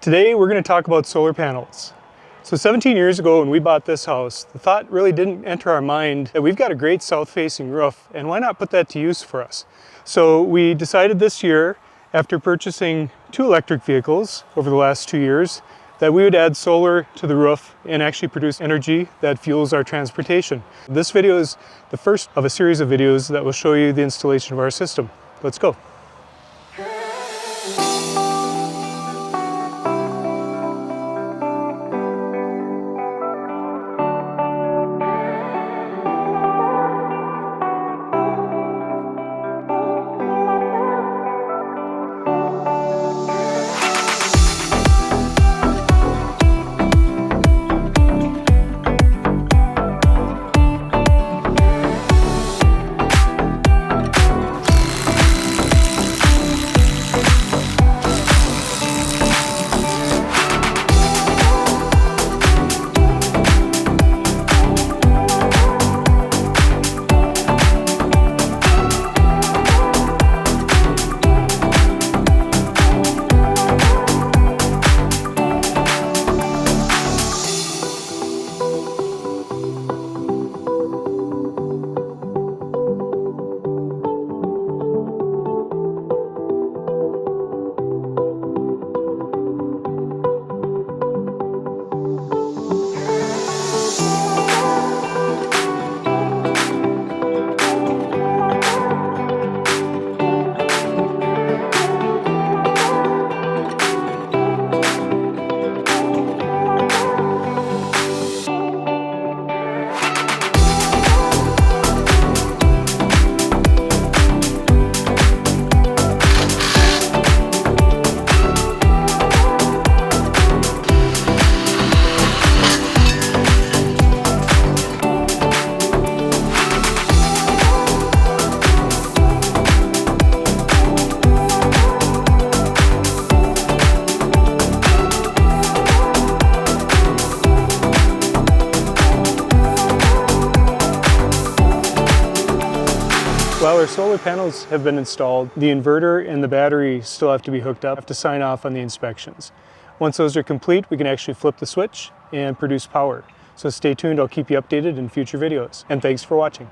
Today we're going to talk about solar panels. So 17 years ago when we bought this house, the thought really didn't enter our mind that we've got a great south-facing roof and why not put that to use for us. So we decided this year, after purchasing 2 electric vehicles over the last 2 years, that we would add solar to the roof and actually produce energy that fuels our transportation. This video is the first of a series of videos that will show you the installation of our system. Let's go. While our solar panels have been installed, the inverter and the battery still have to be hooked up. I have to sign off on the inspections. Once those are complete, we can actually flip the switch and produce power. So stay tuned, I'll keep you updated in future videos. And thanks for watching.